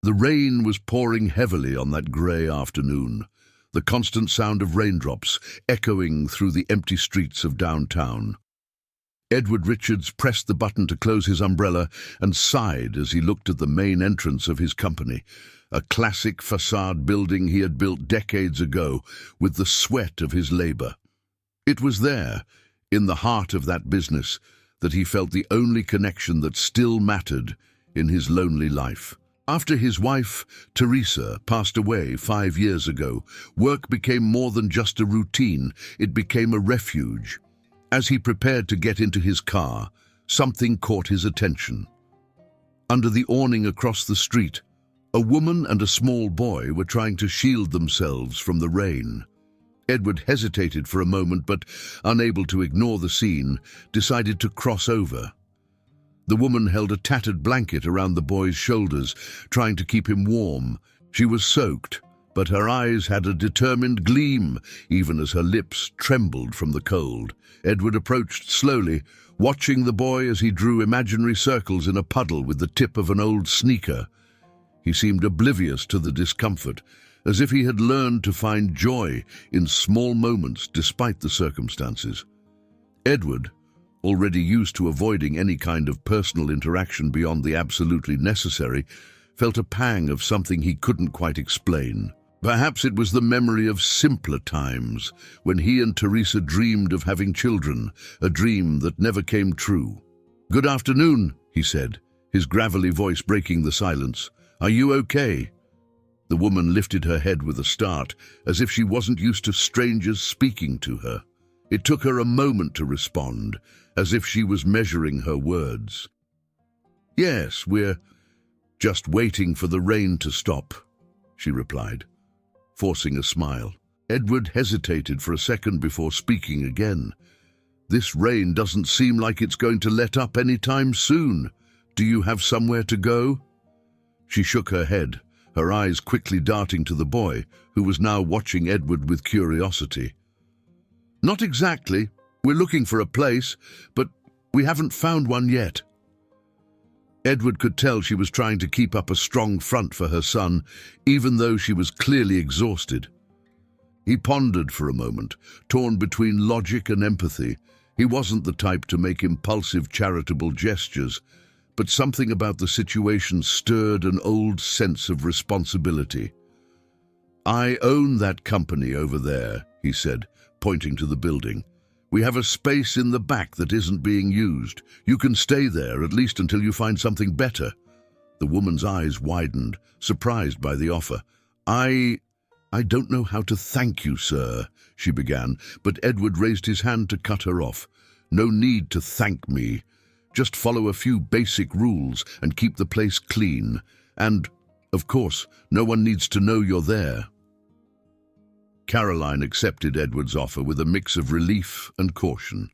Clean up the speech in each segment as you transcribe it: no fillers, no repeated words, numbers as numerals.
The rain was pouring heavily on that grey afternoon, the constant sound of raindrops echoing through the empty streets of downtown. Edward Richards pressed the button to close his umbrella and sighed as he looked at the main entrance of his company, a classic facade building he had built decades ago with the sweat of his labour. It was there, in the heart of that business, that he felt the only connection that still mattered in his lonely life. After his wife, Teresa, passed away 5 years ago, work became more than just a routine, it became a refuge. As he prepared to get into his car, something caught his attention. Under the awning across the street, a woman and a small boy were trying to shield themselves from the rain. Edward hesitated for a moment, but, unable to ignore the scene, decided to cross over. The woman held a tattered blanket around the boy's shoulders, trying to keep him warm. She was soaked, but her eyes had a determined gleam, even as her lips trembled from the cold. Edward approached slowly, watching the boy as he drew imaginary circles in a puddle with the tip of an old sneaker. He seemed oblivious to the discomfort, as if he had learned to find joy in small moments despite the circumstances. Edward, already used to avoiding any kind of personal interaction beyond the absolutely necessary, felt a pang of something he couldn't quite explain. Perhaps it was the memory of simpler times, when he and Teresa dreamed of having children, a dream that never came true. "Good afternoon," he said, his gravelly voice breaking the silence. "Are you okay?" The woman lifted her head with a start, as if she wasn't used to strangers speaking to her. It took her a moment to respond, as if she was measuring her words. "Yes, we're just waiting for the rain to stop," she replied, forcing a smile. Edward hesitated for a second before speaking again. "This rain doesn't seem like it's going to let up any time soon. Do you have somewhere to go?" She shook her head, her eyes quickly darting to the boy, who was now watching Edward with curiosity. "Not exactly. We're looking for a place, but we haven't found one yet." Edward could tell she was trying to keep up a strong front for her son, even though she was clearly exhausted. He pondered for a moment, torn between logic and empathy. He wasn't the type to make impulsive charitable gestures, but something about the situation stirred an old sense of responsibility. "I own that company over there," he said, pointing to the building. "We have a space in the back that isn't being used. You can stay there, at least until you find something better." The woman's eyes widened, surprised by the offer. I don't know how to thank you, sir," she began, but Edward raised his hand to cut her off. "No need to thank me. Just follow a few basic rules and keep the place clean. And, of course, no one needs to know you're there." Caroline accepted Edward's offer with a mix of relief and caution.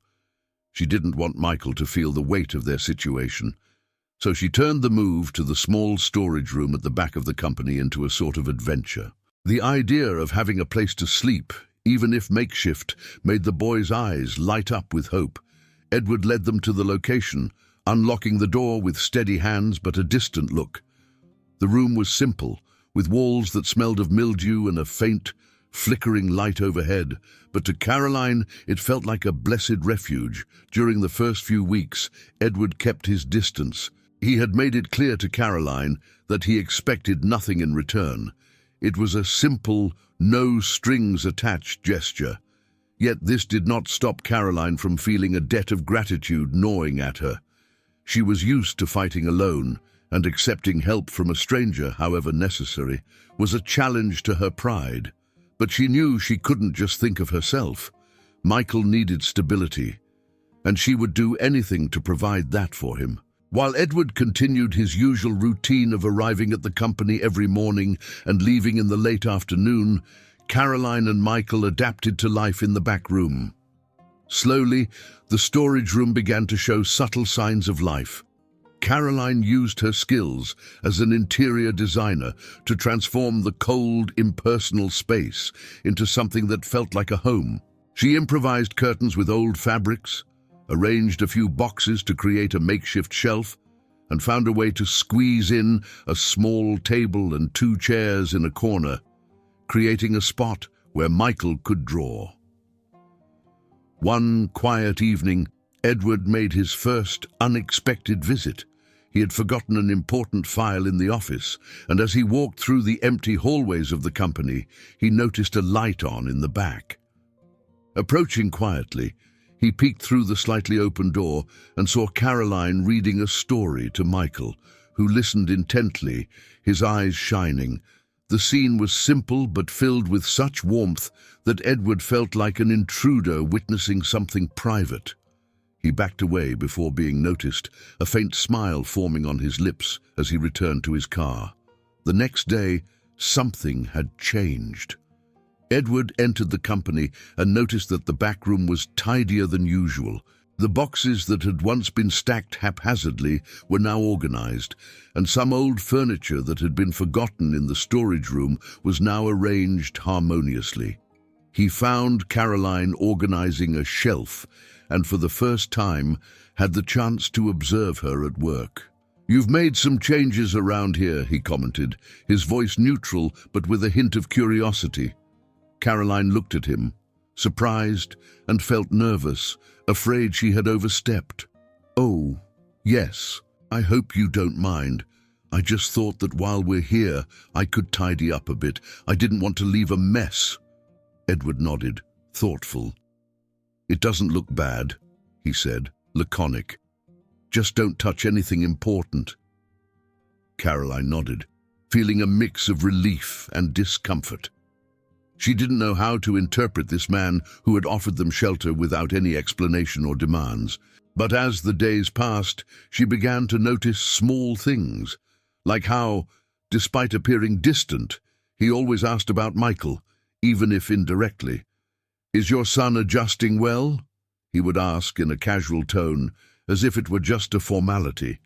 She didn't want Michael to feel the weight of their situation, so she turned the move to the small storage room at the back of the company into a sort of adventure. The idea of having a place to sleep, even if makeshift, made the boys' eyes light up with hope. Edward led them to the location, unlocking the door with steady hands but a distant look. The room was simple, with walls that smelled of mildew and a faint, flickering light overhead, but to Caroline it felt like a blessed refuge. During the first few weeks, Edward kept his distance. He had made it clear to Caroline that he expected nothing in return. It was a simple, no-strings-attached gesture. Yet this did not stop Caroline from feeling a debt of gratitude gnawing at her. She was used to fighting alone, and accepting help from a stranger, however necessary, was a challenge to her pride. But she knew she couldn't just think of herself. Michael needed stability, and she would do anything to provide that for him. While Edward continued his usual routine of arriving at the company every morning and leaving in the late afternoon, Caroline and Michael adapted to life in the back room. Slowly, the storage room began to show subtle signs of life. Caroline used her skills as an interior designer to transform the cold, impersonal space into something that felt like a home. She improvised curtains with old fabrics, arranged a few boxes to create a makeshift shelf, and found a way to squeeze in a small table and 2 chairs in a corner, creating a spot where Michael could draw. One quiet evening, Edward made his first unexpected visit. He had forgotten an important file in the office, and as he walked through the empty hallways of the company, he noticed a light on in the back. Approaching quietly, he peeked through the slightly open door and saw Caroline reading a story to Michael, who listened intently, his eyes shining. The scene was simple but filled with such warmth that Edward felt like an intruder witnessing something private. He backed away before being noticed, a faint smile forming on his lips as he returned to his car. The next day, something had changed. Edward entered the company and noticed that the back room was tidier than usual. The boxes that had once been stacked haphazardly were now organized, and some old furniture that had been forgotten in the storage room was now arranged harmoniously. He found Caroline organizing a shelf, and for the first time had the chance to observe her at work. "You've made some changes around here," he commented, his voice neutral but with a hint of curiosity. Caroline looked at him, surprised, and felt nervous, afraid she had overstepped. "Oh, yes, I hope you don't mind. I just thought that while we're here, I could tidy up a bit. I didn't want to leave a mess." Edward nodded, thoughtful. "It doesn't look bad," he said, laconic. "Just don't touch anything important." Caroline nodded, feeling a mix of relief and discomfort. She didn't know how to interpret this man who had offered them shelter without any explanation or demands. But as the days passed, she began to notice small things, like how, despite appearing distant, he always asked about Michael, even if indirectly. "Is your son adjusting well?" he would ask in a casual tone, as if it were just a formality.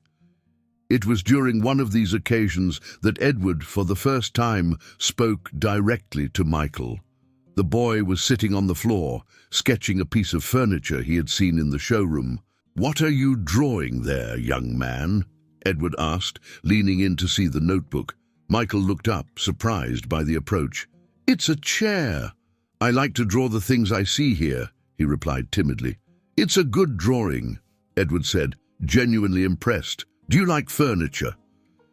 It was during one of these occasions that Edward, for the first time, spoke directly to Michael. The boy was sitting on the floor, sketching a piece of furniture he had seen in the showroom. "What are you drawing there, young man?" Edward asked, leaning in to see the notebook. Michael looked up, surprised by the approach. "It's a chair. I like to draw the things I see here," he replied timidly. "It's a good drawing," Edward said, genuinely impressed. "Do you like furniture?"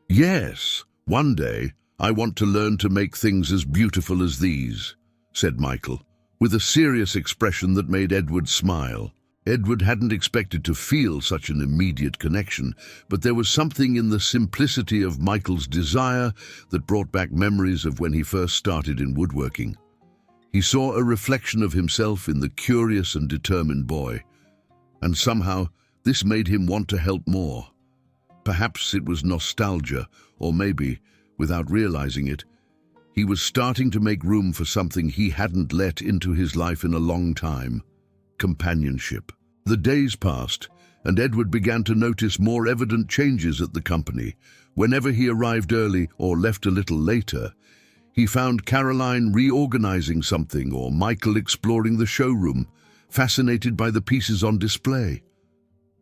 "Yes, one day I want to learn to make things as beautiful as these," said Michael, with a serious expression that made Edward smile. Edward hadn't expected to feel such an immediate connection, but there was something in the simplicity of Michael's desire that brought back memories of when he first started in woodworking. He saw a reflection of himself in the curious and determined boy, and somehow this made him want to help more. Perhaps it was nostalgia, or maybe, without realizing it, he was starting to make room for something he hadn't let into his life in a long time: companionship. The days passed, and Edward began to notice more evident changes at the company. Whenever he arrived early or left a little later, he found Caroline reorganizing something or Michael exploring the showroom, fascinated by the pieces on display.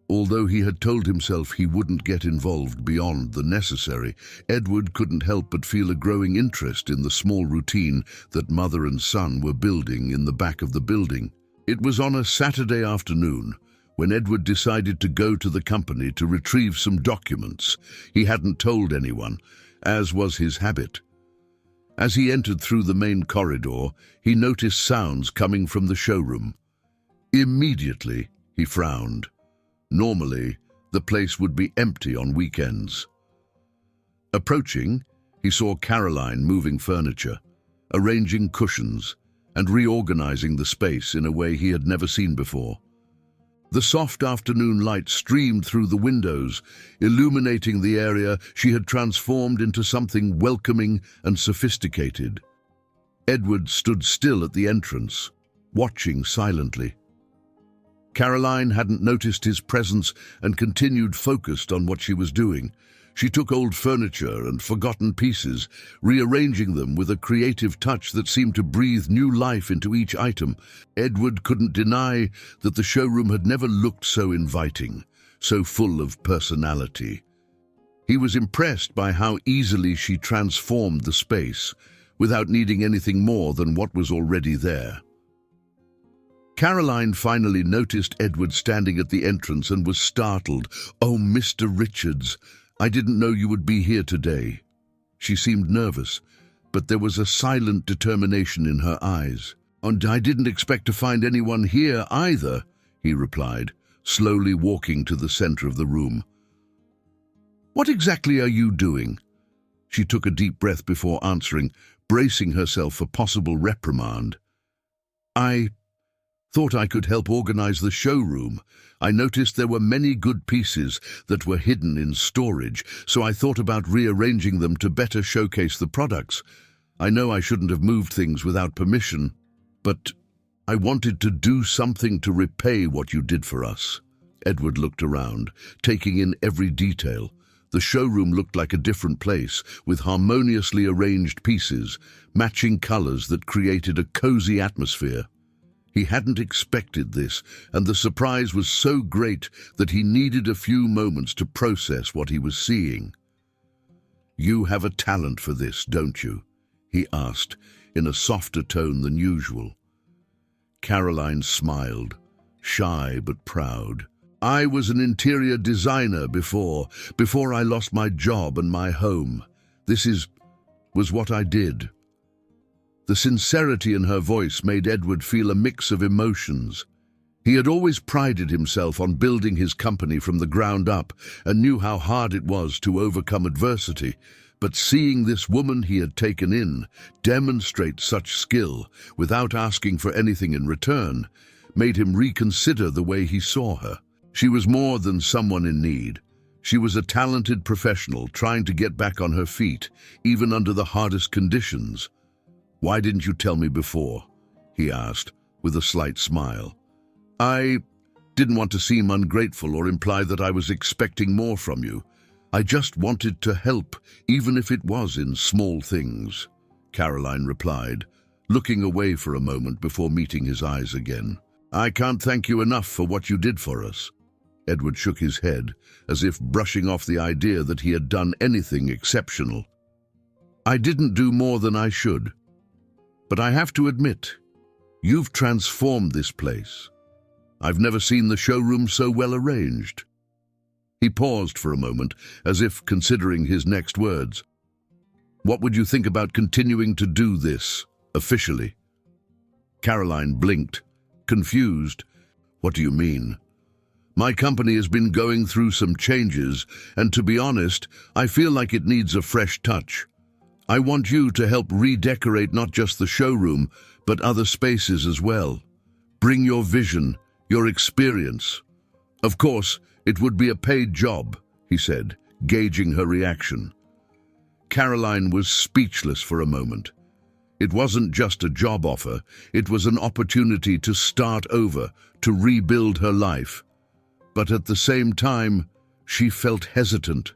Although he had told himself he wouldn't get involved beyond the necessary, Edward couldn't help but feel a growing interest in the small routine that mother and son were building in the back of the building. It was on a Saturday afternoon when Edward decided to go to the company to retrieve some documents. He hadn't told anyone, as was his habit. As he entered through the main corridor, he noticed sounds coming from the showroom. Immediately, he frowned. Normally, the place would be empty on weekends. Approaching, he saw Caroline moving furniture, arranging cushions, and reorganizing the space in a way he had never seen before. The soft afternoon light streamed through the windows, illuminating the area she had transformed into something welcoming and sophisticated. Edward stood still at the entrance, watching silently. Caroline hadn't noticed his presence and continued focused on what she was doing. She took old furniture and forgotten pieces, rearranging them with a creative touch that seemed to breathe new life into each item. Edward couldn't deny that the showroom had never looked so inviting, so full of personality. He was impressed by how easily she transformed the space, without needing anything more than what was already there. Caroline finally noticed Edward standing at the entrance and was startled. "Oh, Mr. Richards, I didn't know you would be here today." She seemed nervous, but there was a silent determination in her eyes. "And I didn't expect to find anyone here either," he replied, slowly walking to the center of the room. "What exactly are you doing?" She took a deep breath before answering, bracing herself for possible reprimand. "I thought I could help organize the showroom. I noticed there were many good pieces that were hidden in storage, so I thought about rearranging them to better showcase the products. I know I shouldn't have moved things without permission, but I wanted to do something to repay what you did for us." Edward looked around, taking in every detail. The showroom looked like a different place, with harmoniously arranged pieces, matching colors that created a cozy atmosphere. He hadn't expected this, and the surprise was so great that he needed a few moments to process what he was seeing. "You have a talent for this, don't you?" he asked, in a softer tone than usual. Caroline smiled, shy but proud. "I was an interior designer before I lost my job and my home. This was what I did." The sincerity in her voice made Edward feel a mix of emotions. He had always prided himself on building his company from the ground up and knew how hard it was to overcome adversity, but seeing this woman he had taken in demonstrate such skill without asking for anything in return made him reconsider the way he saw her. She was more than someone in need. She was a talented professional trying to get back on her feet, even under the hardest conditions. "Why didn't you tell me before?" he asked, with a slight smile. "I didn't want to seem ungrateful or imply that I was expecting more from you. I just wanted to help, even if it was in small things," Caroline replied, looking away for a moment before meeting his eyes again. "I can't thank you enough for what you did for us." Edward shook his head, as if brushing off the idea that he had done anything exceptional. "I didn't do more than I should. But I have to admit, you've transformed this place. I've never seen the showroom so well arranged." He paused for a moment, as if considering his next words. "What would you think about continuing to do this, officially?" Caroline blinked, confused. "What do you mean?" "My company has been going through some changes, and to be honest, I feel like it needs a fresh touch. I want you to help redecorate not just the showroom, but other spaces as well. Bring your vision, your experience. Of course, it would be a paid job," he said, gauging her reaction. Caroline was speechless for a moment. It wasn't just a job offer, it was an opportunity to start over, to rebuild her life. But at the same time, she felt hesitant.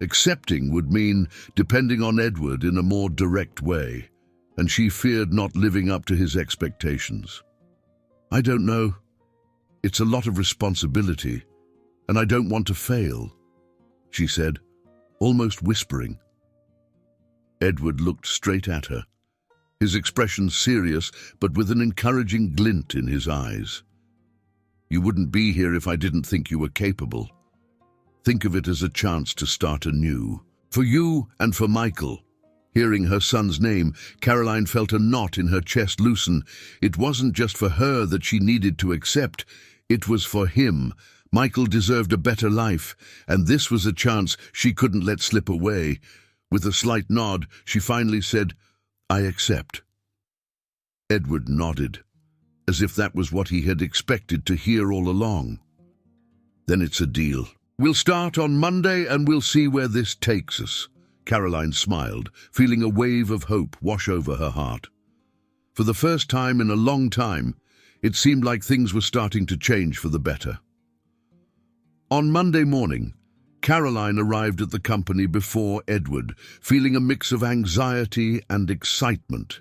Accepting would mean depending on Edward in a more direct way, and she feared not living up to his expectations. "I don't know. It's a lot of responsibility, and I don't want to fail," she said, almost whispering. Edward looked straight at her, his expression serious but with an encouraging glint in his eyes. "You wouldn't be here if I didn't think you were capable. Think of it as a chance to start anew. For you and for Michael." Hearing her son's name, Caroline felt a knot in her chest loosen. It wasn't just for her that she needed to accept, it was for him. Michael deserved a better life, and this was a chance she couldn't let slip away. With a slight nod, she finally said, "I accept." Edward nodded, as if that was what he had expected to hear all along. "Then it's a deal. We'll start on Monday and we'll see where this takes us." Caroline smiled, feeling a wave of hope wash over her heart. For the first time in a long time, it seemed like things were starting to change for the better. On Monday morning, Caroline arrived at the company before Edward, feeling a mix of anxiety and excitement.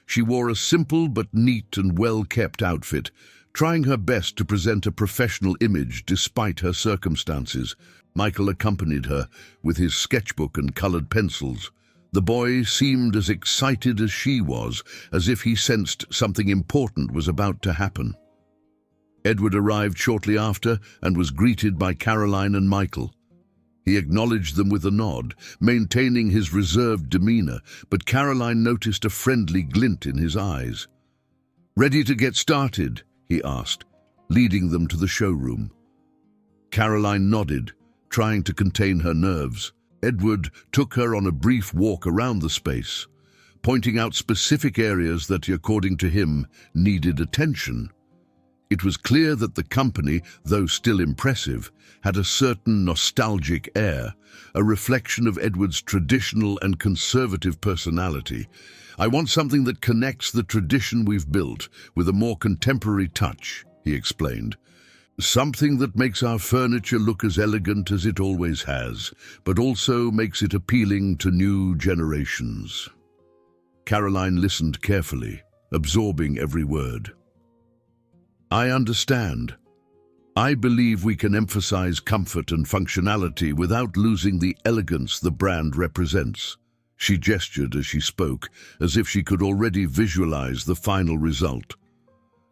She wore a simple but neat and well-kept outfit, trying her best to present a professional image despite her circumstances. Michael accompanied her with his sketchbook and colored pencils. The boy seemed as excited as she was, as if he sensed something important was about to happen. Edward arrived shortly after and was greeted by Caroline and Michael. He acknowledged them with a nod, maintaining his reserved demeanor, but Caroline noticed a friendly glint in his eyes. "Ready to get started?" he asked, leading them to the showroom. Caroline nodded, trying to contain her nerves. Edward took her on a brief walk around the space, pointing out specific areas that, according to him, needed attention. It was clear that the company, though still impressive, had a certain nostalgic air, a reflection of Edward's traditional and conservative personality. "I want something that connects the tradition we've built with a more contemporary touch," he explained. "Something that makes our furniture look as elegant as it always has, but also makes it appealing to new generations." Caroline listened carefully, absorbing every word. "I understand. I believe we can emphasize comfort and functionality without losing the elegance the brand represents." She gestured as she spoke, as if she could already visualize the final result.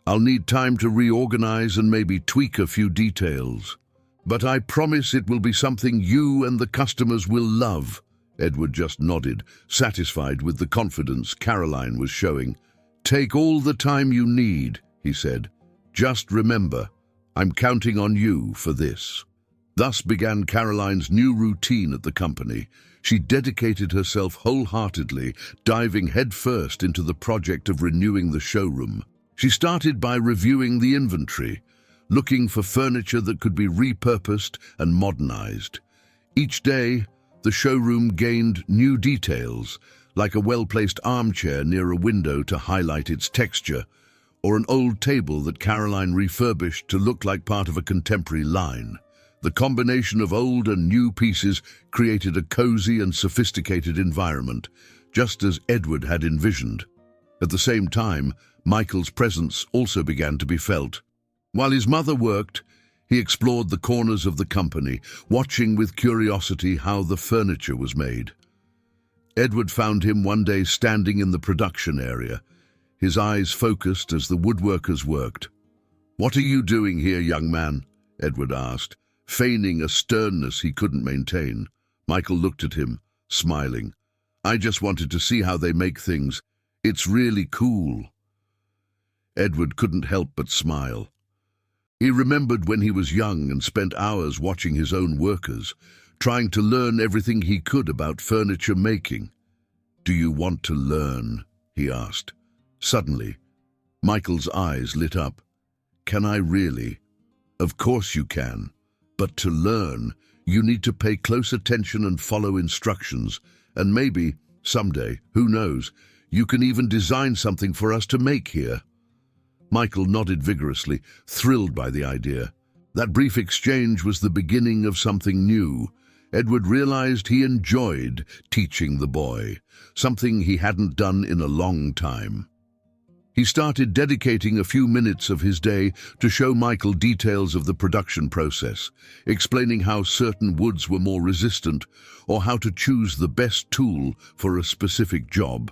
"I'll need time to reorganize and maybe tweak a few details. But I promise it will be something you and the customers will love." Edward just nodded, satisfied with the confidence Caroline was showing. "Take all the time you need," he said. "Just remember, I'm counting on you for this." Thus began Caroline's new routine at the company. She dedicated herself wholeheartedly, diving headfirst into the project of renewing the showroom. She started by reviewing the inventory, looking for furniture that could be repurposed and modernized. Each day, the showroom gained new details, like a well-placed armchair near a window to highlight its texture, or an old table that Caroline refurbished to look like part of a contemporary line. The combination of old and new pieces created a cozy and sophisticated environment, just as Edward had envisioned. At the same time, Michael's presence also began to be felt. While his mother worked, he explored the corners of the company, watching with curiosity how the furniture was made. Edward found him one day standing in the production area, his eyes focused as the woodworkers worked. "What are you doing here, young man?" Edward asked, feigning a sternness he couldn't maintain. Michael looked at him, smiling. "I just wanted to see how they make things. It's really cool." Edward couldn't help but smile. He remembered when he was young and spent hours watching his own workers, trying to learn everything he could about furniture making. "Do you want to learn?" he asked. Suddenly, Michael's eyes lit up. "Can I really?" "Of course you can. But to learn, you need to pay close attention and follow instructions. And maybe, someday, who knows, you can even design something for us to make here." Michael nodded vigorously, thrilled by the idea. That brief exchange was the beginning of something new. Edward realized he enjoyed teaching the boy, something he hadn't done in a long time. He started dedicating a few minutes of his day to show Michael details of the production process, explaining how certain woods were more resistant or how to choose the best tool for a specific job.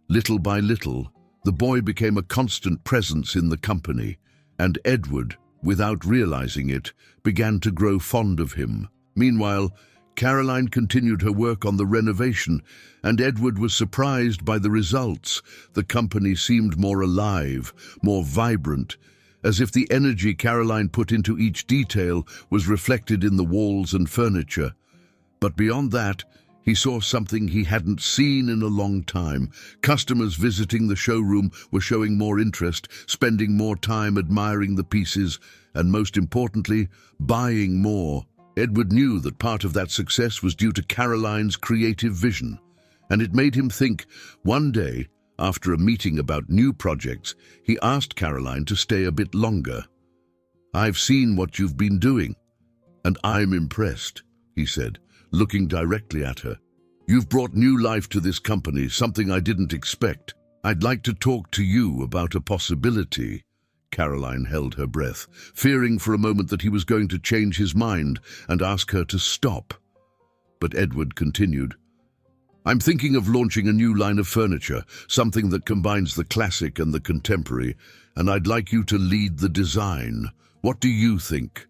Little by little, the boy became a constant presence in the company, and Edward, without realizing it, began to grow fond of him. Meanwhile, Caroline continued her work on the renovation, and Edward was surprised by the results. The company seemed more alive, more vibrant, as if the energy Caroline put into each detail was reflected in the walls and furniture. But beyond that, he saw something he hadn't seen in a long time. Customers visiting the showroom were showing more interest, spending more time admiring the pieces, and most importantly, buying more. Edward knew that part of that success was due to Caroline's creative vision, and it made him think. One day, after a meeting about new projects, he asked Caroline to stay a bit longer. "I've seen what you've been doing, and I'm impressed," he said, looking directly at her. "You've brought new life to this company, something I didn't expect. I'd like to talk to you about a possibility." Caroline held her breath, fearing for a moment that he was going to change his mind and ask her to stop. But Edward continued. I'm thinking of launching a new line of furniture, something that combines the classic and the contemporary, and I'd like you to lead the design. What do you think?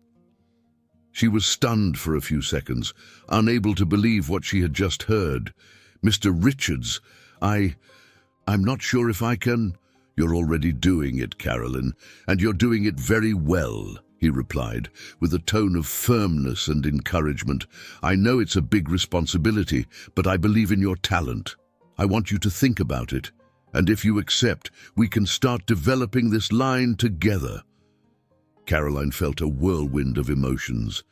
She was stunned for a few seconds, unable to believe what she had just heard. Mr. Richards, I'm not sure if I can. You're already doing it, Caroline, and you're doing it very well, he replied, with a tone of firmness and encouragement. I know it's a big responsibility, but I believe in your talent. I want you to think about it, and if you accept, we can start developing this line together. Caroline felt a whirlwind of emotions.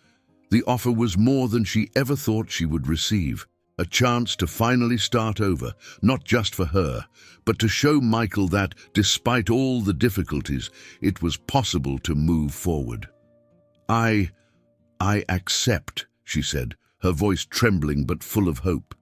The offer was more than she ever thought she would receive. A chance to finally start over, not just for her, but to show Michael that, despite all the difficulties, it was possible to move forward. I accept, she said, her voice trembling but full of hope.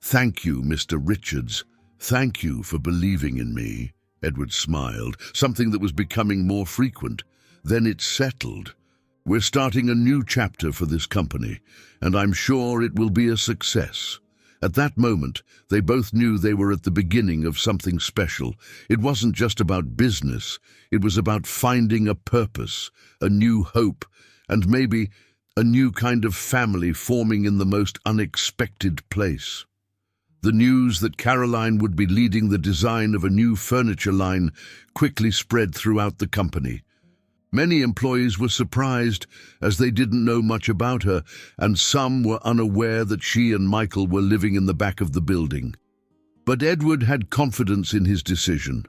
Thank you, Mr. Richards. Thank you for believing in me. Edward smiled, something that was becoming more frequent. Then it settled. We're starting a new chapter for this company, and I'm sure it will be a success. At that moment, they both knew they were at the beginning of something special. It wasn't just about business. It was about finding a purpose, a new hope, and maybe a new kind of family forming in the most unexpected place. The news that Caroline would be leading the design of a new furniture line quickly spread throughout the company. Many employees were surprised, as they didn't know much about her, and some were unaware that she and Michael were living in the back of the building. But Edward had confidence in his decision,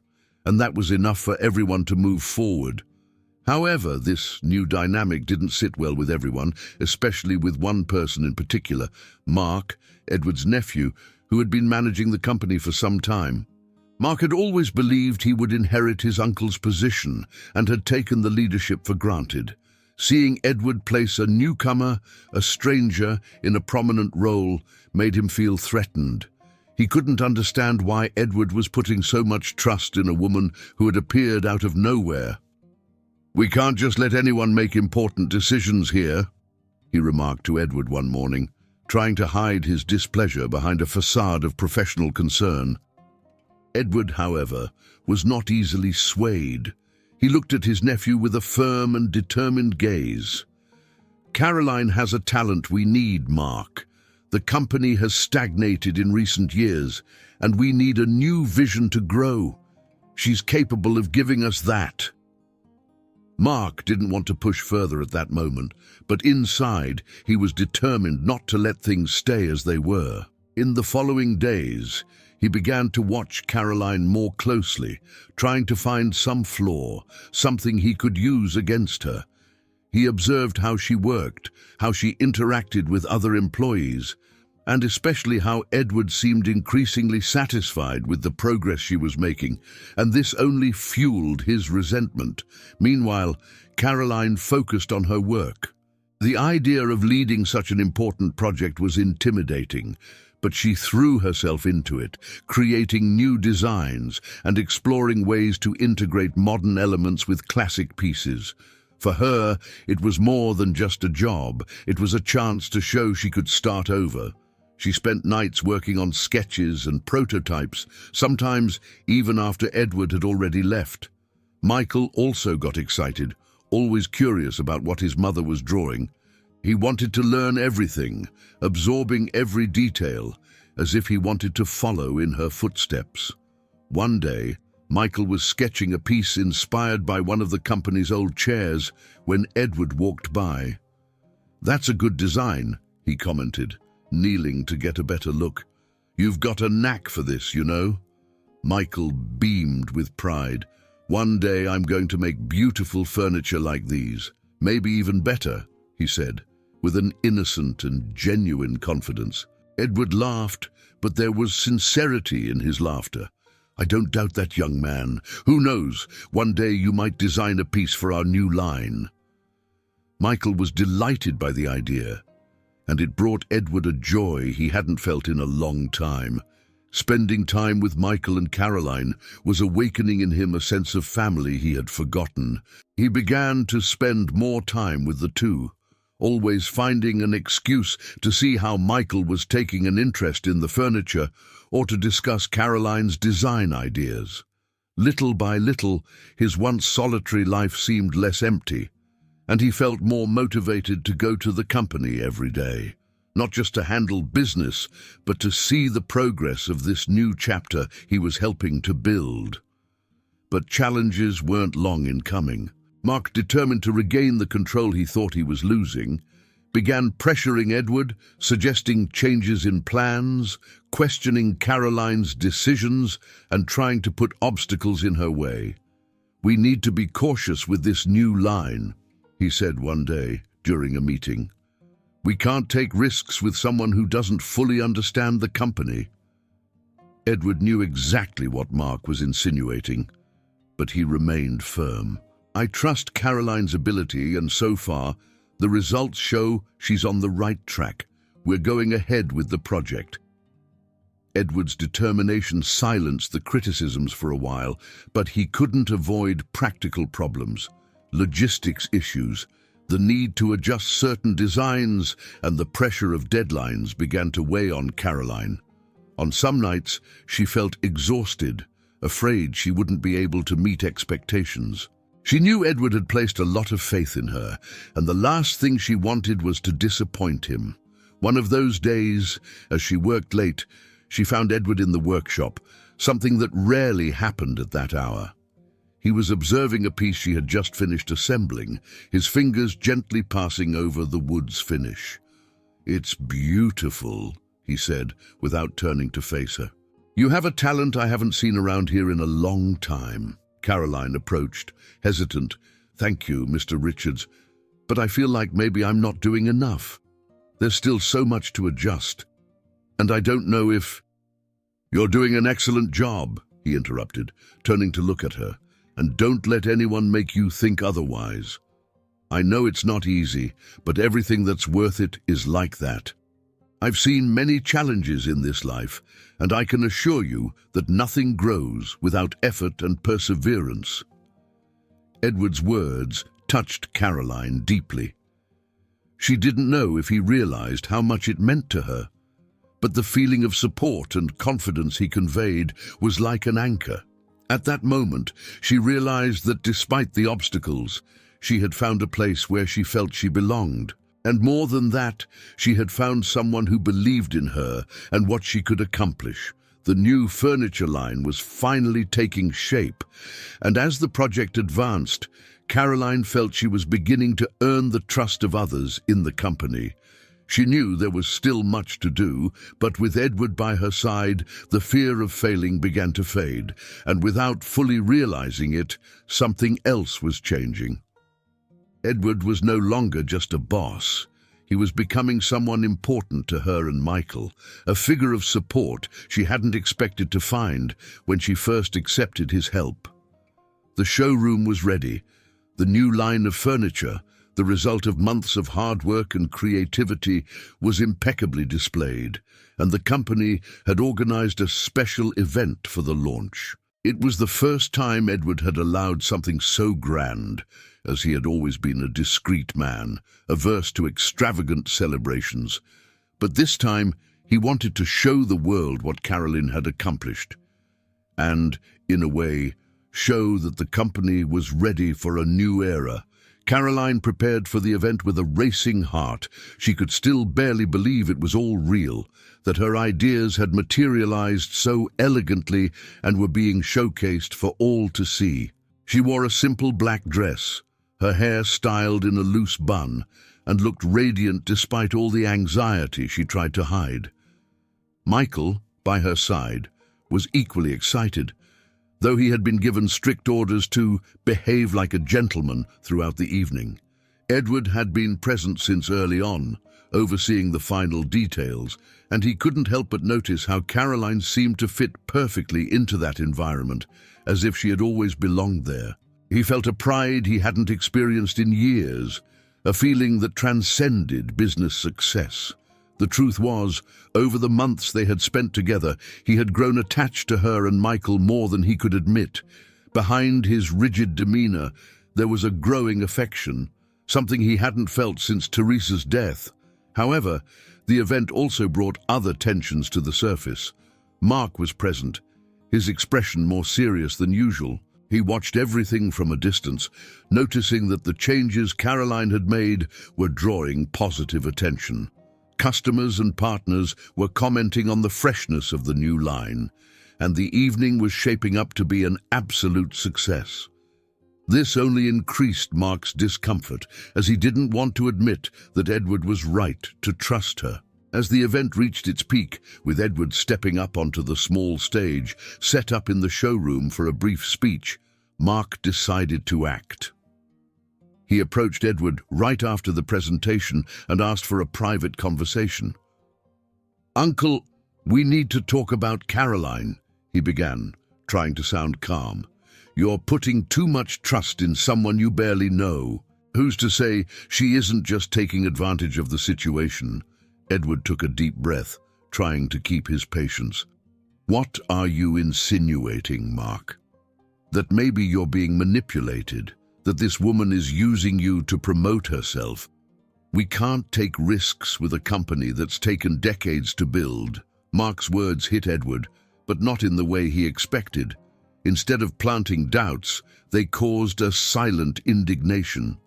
and that was enough for everyone to move forward. However, this new dynamic didn't sit well with everyone, especially with one person in particular, Mark, Edward's nephew, who had been managing the company for some time. Mark had always believed he would inherit his uncle's position and had taken the leadership for granted. Seeing Edward place a newcomer, a stranger, in a prominent role made him feel threatened. He couldn't understand why Edward was putting so much trust in a woman who had appeared out of nowhere. We can't just let anyone make important decisions here, he remarked to Edward one morning, trying to hide his displeasure behind a facade of professional concern. Edward, however, was not easily swayed. He looked at his nephew with a firm and determined gaze. Caroline has a talent we need, Mark. The company has stagnated in recent years, and we need a new vision to grow. She's capable of giving us that. Mark didn't want to push further at that moment, but inside he was determined not to let things stay as they were. In the following days, he began to watch Caroline more closely, trying to find some flaw, something he could use against her. He observed how she worked, how she interacted with other employees, and especially how Edward seemed increasingly satisfied with the progress she was making, and this only fueled his resentment. Meanwhile, Caroline focused on her work. The idea of leading such an important project was intimidating, but she threw herself into it, creating new designs and exploring ways to integrate modern elements with classic pieces. For her, it was more than just a job. It was a chance to show she could start over. She spent nights working on sketches and prototypes, sometimes even after Edward had already left. Michael also got excited, always curious about what his mother was drawing. He wanted to learn everything, absorbing every detail, as if he wanted to follow in her footsteps. One day, Michael was sketching a piece inspired by one of the company's old chairs when Edward walked by. "That's a good design," he commented, kneeling to get a better look. "You've got a knack for this, you know." Michael beamed with pride. "One day I'm going to make beautiful furniture like these, maybe even better," he said, with an innocent and genuine confidence. Edward laughed, but there was sincerity in his laughter. "I don't doubt that, young man. Who knows, one day you might design a piece for our new line." Michael was delighted by the idea, and it brought Edward a joy he hadn't felt in a long time. Spending time with Michael and Caroline was awakening in him a sense of family he had forgotten. He began to spend more time with the two, always finding an excuse to see how Michael was taking an interest in the furniture or to discuss Caroline's design ideas. Little by little, his once solitary life seemed less empty, and he felt more motivated to go to the company every day. Not just to handle business, but to see the progress of this new chapter he was helping to build. But challenges weren't long in coming. Mark, determined to regain the control he thought he was losing, began pressuring Edward, suggesting changes in plans, questioning Caroline's decisions, and trying to put obstacles in her way. "We need to be cautious with this new line," he said one day during a meeting. "We can't take risks with someone who doesn't fully understand the company." Edward knew exactly what Mark was insinuating, but he remained firm. "I trust Caroline's ability, and so far, the results show she's on the right track. We're going ahead with the project." Edward's determination silenced the criticisms for a while, but he couldn't avoid practical problems, logistics issues. The need to adjust certain designs and the pressure of deadlines began to weigh on Caroline. On some nights, she felt exhausted, afraid she wouldn't be able to meet expectations. She knew Edward had placed a lot of faith in her, and the last thing she wanted was to disappoint him. One of those days, as she worked late, she found Edward in the workshop, something that rarely happened at that hour. He was observing a piece she had just finished assembling, his fingers gently passing over the wood's finish. "It's beautiful," he said, without turning to face her. "You have a talent I haven't seen around here in a long time." Caroline approached, hesitant. "Thank you, Mr. Richards, but I feel like maybe I'm not doing enough. There's still so much to adjust, and I don't know if—" "You're doing an excellent job," he interrupted, turning to look at her. "And don't let anyone make you think otherwise. I know it's not easy, but everything that's worth it is like that. I've seen many challenges in this life, and I can assure you that nothing grows without effort and perseverance." Edward's words touched Caroline deeply. She didn't know if he realized how much it meant to her, but the feeling of support and confidence he conveyed was like an anchor. At that moment, she realized that despite the obstacles, she had found a place where she felt she belonged. And more than that, she had found someone who believed in her and what she could accomplish. The new furniture line was finally taking shape, and as the project advanced, Caroline felt she was beginning to earn the trust of others in the company. She knew there was still much to do, but with Edward by her side, the fear of failing began to fade, and without fully realizing it, something else was changing. Edward was no longer just a boss. He was becoming someone important to her and Michael, a figure of support she hadn't expected to find when she first accepted his help. The showroom was ready. The new line of furniture, the result of months of hard work and creativity, was impeccably displayed, and the company had organized a special event for the launch. It was the first time Edward had allowed something so grand, as he had always been a discreet man, averse to extravagant celebrations. But this time, he wanted to show the world what Caroline had accomplished, and, in a way, show that the company was ready for a new era. Caroline prepared for the event with a racing heart. She could still barely believe it was all real, that her ideas had materialized so elegantly and were being showcased for all to see. She wore a simple black dress, her hair styled in a loose bun, and looked radiant despite all the anxiety she tried to hide. Michael, by her side, was equally excited, though he had been given strict orders to behave like a gentleman throughout the evening. Edward had been present since early on, overseeing the final details, and he couldn't help but notice how Caroline seemed to fit perfectly into that environment, as if she had always belonged there. He felt a pride he hadn't experienced in years, a feeling that transcended business success. The truth was, over the months they had spent together, he had grown attached to her and Michael more than he could admit. Behind his rigid demeanor, there was a growing affection, something he hadn't felt since Teresa's death. However, the event also brought other tensions to the surface. Mark was present, his expression more serious than usual. He watched everything from a distance, noticing that the changes Caroline had made were drawing positive attention. Customers and partners were commenting on the freshness of the new line, and the evening was shaping up to be an absolute success. This only increased Mark's discomfort, as he didn't want to admit that Edward was right to trust her. As the event reached its peak, with Edward stepping up onto the small stage set up in the showroom for a brief speech, Mark decided to act. He approached Edward right after the presentation and asked for a private conversation. "Uncle, we need to talk about Caroline," he began, trying to sound calm. "You're putting too much trust in someone you barely know. Who's to say she isn't just taking advantage of the situation?" Edward took a deep breath, trying to keep his patience. "What are you insinuating, Mark? That maybe you're being manipulated? That this woman is using you to promote herself? We can't take risks with a company that's taken decades to build." Mark's words hit Edward, but not in the way he expected. Instead of planting doubts, they caused a silent indignation.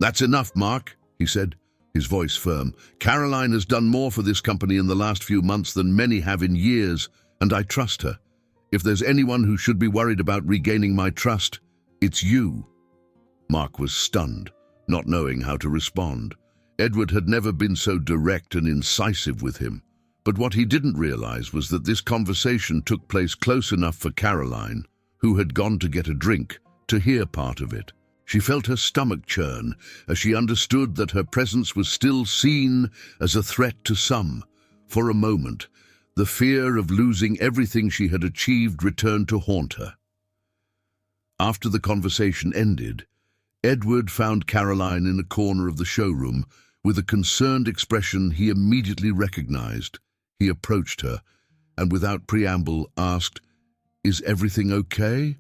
"That's enough, Mark," he said, his voice firm. "Caroline has done more for this company in the last few months than many have in years, and I trust her. If there's anyone who should be worried about regaining my trust, it's you." Mark was stunned, not knowing how to respond. Edward had never been so direct and incisive with him. But what he didn't realize was that this conversation took place close enough for Caroline, who had gone to get a drink, to hear part of it. She felt her stomach churn as she understood that her presence was still seen as a threat to some. For a moment, the fear of losing everything she had achieved returned to haunt her. After the conversation ended, Edward found Caroline in a corner of the showroom with a concerned expression he immediately recognized. He approached her and, without preamble, asked, "Is everything okay?"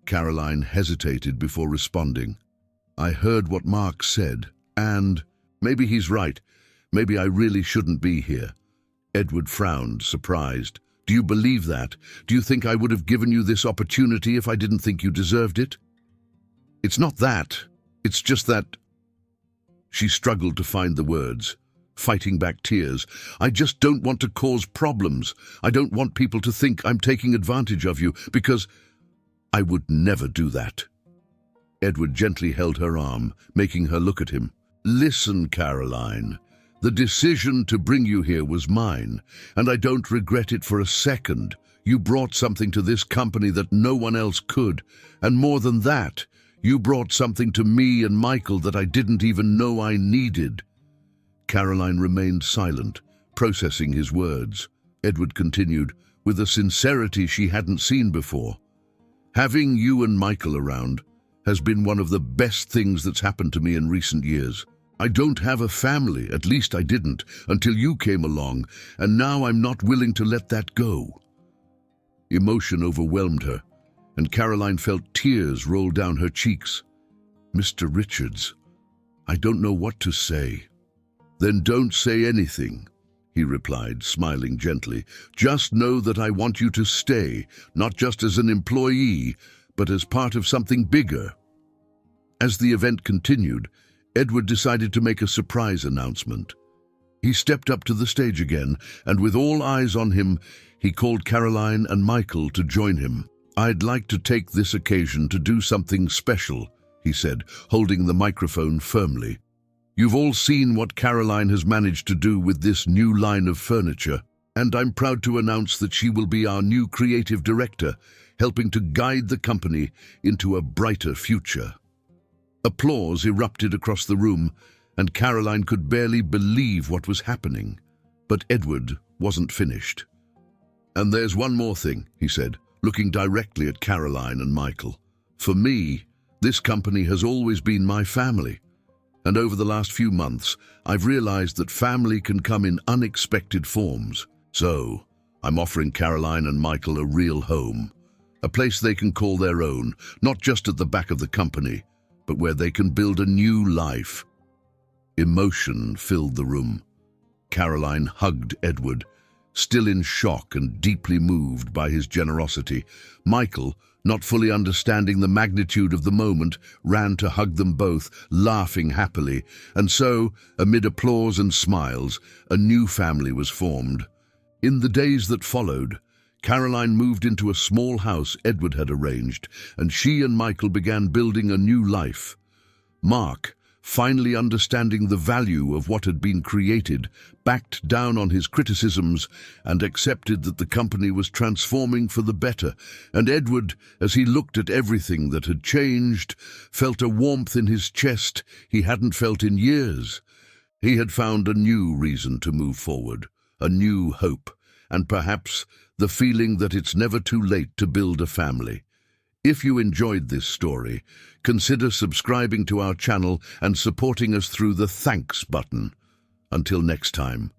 Caroline hesitated before responding. "I heard what Mark said, and maybe he's right. Maybe I really shouldn't be here." Edward frowned, surprised. "Do you believe that? Do you think I would have given you this opportunity if I didn't think you deserved it?" "It's not that. It's just that—" She struggled to find the words, fighting back tears. "I just don't want to cause problems. I don't want people to think I'm taking advantage of you, because I would never do that." Edward gently held her arm, making her look at him. "Listen, Caroline. The decision to bring you here was mine, and I don't regret it for a second. You brought something to this company that no one else could, and more than that, you brought something to me and Michael that I didn't even know I needed." Caroline remained silent, processing his words. Edward continued, with a sincerity she hadn't seen before. "Having you and Michael around has been one of the best things that's happened to me in recent years. I don't have a family, at least I didn't, until you came along, and now I'm not willing to let that go." Emotion overwhelmed her, and Caroline felt tears roll down her cheeks. "Mr. Richards, I don't know what to say." "Then don't say anything," he replied, smiling gently. "Just know that I want you to stay, not just as an employee, but as part of something bigger." As the event continued, Edward decided to make a surprise announcement. He stepped up to the stage again, and with all eyes on him, he called Caroline and Michael to join him. "I'd like to take this occasion to do something special," he said, holding the microphone firmly. "You've all seen what Caroline has managed to do with this new line of furniture, and I'm proud to announce that she will be our new creative director, helping to guide the company into a brighter future." Applause erupted across the room, and Caroline could barely believe what was happening. But Edward wasn't finished. "And there's one more thing," he said, looking directly at Caroline and Michael. "For me, this company has always been my family, And over the last few months, I've realized that family can come in unexpected forms. So, I'm offering Caroline and Michael a real home, a place they can call their own, not just at the back of the company, but where they can build a new life. Emotion filled the room. Caroline hugged Edward, still in shock and deeply moved by his generosity. Michael, not fully understanding the magnitude of the moment, ran to hug them both, laughing happily. And so, amid applause and smiles, a new family was formed. In the days that followed, Caroline moved into a small house Edward had arranged, and she and Michael began building a new life. Mark, finally understanding the value of what had been created, backed down on his criticisms and accepted that the company was transforming for the better. And Edward, as he looked at everything that had changed, felt a warmth in his chest he hadn't felt in years. He had found a new reason to move forward, a new hope, and perhaps the feeling that it's never too late to build a family. If you enjoyed this story, consider subscribing to our channel and supporting us through the thanks button. Until next time.